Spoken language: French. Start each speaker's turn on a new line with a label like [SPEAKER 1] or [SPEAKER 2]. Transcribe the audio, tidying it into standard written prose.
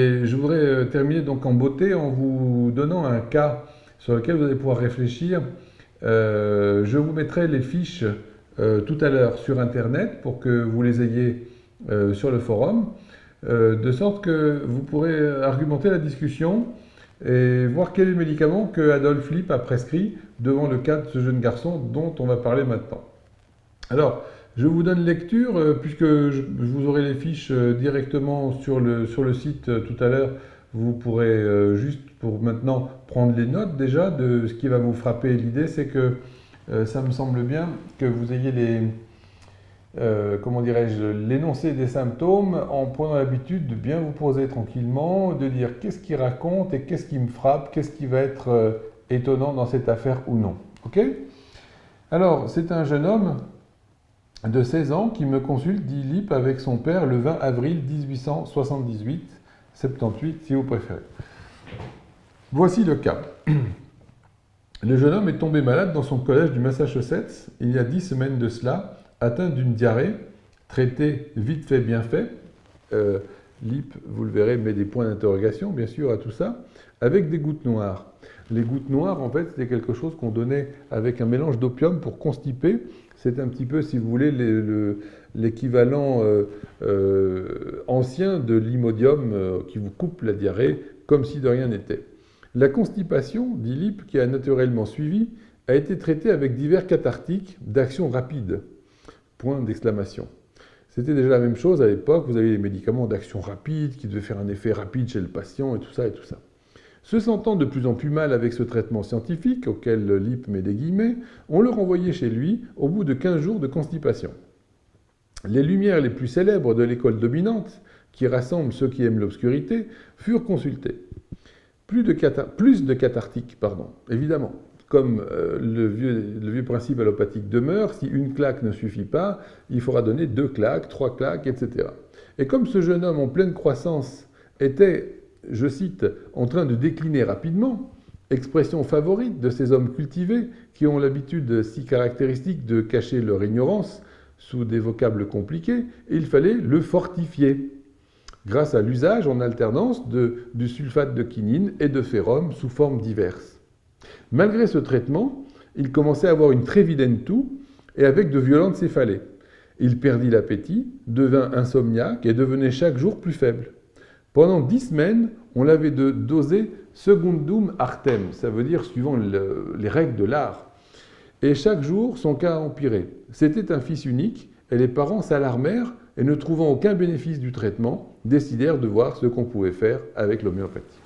[SPEAKER 1] Et je voudrais terminer donc en beauté en vous donnant un cas sur lequel vous allez pouvoir réfléchir. Je vous mettrai les fiches tout à l'heure sur Internet pour que vous les ayez sur le forum, de sorte que vous pourrez argumenter la discussion et voir quel est le médicament que Adolphe Lipp a prescrit devant le cas de ce jeune garçon dont on va parler maintenant. Alors, je vous donne lecture, puisque vous aurez les fiches directement sur le site tout à l'heure. Vous pourrez juste pour maintenant prendre les notes déjà de ce qui va vous frapper. L'idée, c'est que ça me semble bien que vous ayez comment dirais-je, l'énoncé des symptômes en prenant l'habitude de bien vous poser tranquillement, de dire qu'est-ce qu'il raconte et qu'est-ce qui me frappe, qu'est-ce qui va être étonnant dans cette affaire ou non. Ok? Alors, c'est un jeune homme de 16 ans qui me consulte, dit Lipp, avec son père le 20 avril 1878, 78 si vous préférez. Voici le cas. Le jeune homme est tombé malade dans son collège du Massachusetts il y a 10 semaines de cela, atteint d'une diarrhée, traité vite fait, bien fait. Lipp, vous le verrez, met des points d'interrogation, bien sûr, à tout ça, avec des gouttes noires. Les gouttes noires, en fait, c'était quelque chose qu'on donnait avec un mélange d'opium pour constiper. C'est un petit peu, si vous voulez, l'équivalent ancien de l'imodium qui vous coupe la diarrhée, comme si de rien n'était. La constipation, dit Lipp, qui a naturellement suivi, a été traitée avec divers cathartiques d'action rapide. Point d'exclamation. C'était déjà la même chose à l'époque, vous aviez les médicaments d'action rapide qui devaient faire un effet rapide chez le patient et tout ça et tout ça. Se sentant de plus en plus mal avec ce traitement scientifique, auquel Lipp met des guillemets, on le renvoyait chez lui au bout de 15 jours de constipation. Les lumières les plus célèbres de l'école dominante, qui rassemble ceux qui aiment l'obscurité, furent consultées. Plus de cathartiques, évidemment. Comme le vieux principe allopathique demeure, si une claque ne suffit pas, il faudra donner 2 claques, 3 claques, etc. Et comme ce jeune homme en pleine croissance était, je cite, en train de décliner rapidement, expression favorite de ces hommes cultivés qui ont l'habitude si caractéristique de cacher leur ignorance sous des vocables compliqués, il fallait le fortifier grâce à l'usage en alternance du sulfate de quinine et de ferrum sous formes diverses. Malgré ce traitement, il commençait à avoir une très vilaine toux et avec de violentes céphalées. Il perdit l'appétit, devint insomniaque et devenait chaque jour plus faible. Pendant 10 semaines, on l'avait dosé secundum artem, ça veut dire suivant les règles de l'art. Et chaque jour, son cas a empiré. C'était un fils unique et les parents s'alarmèrent et ne trouvant aucun bénéfice du traitement, décidèrent de voir ce qu'on pouvait faire avec l'homéopathie.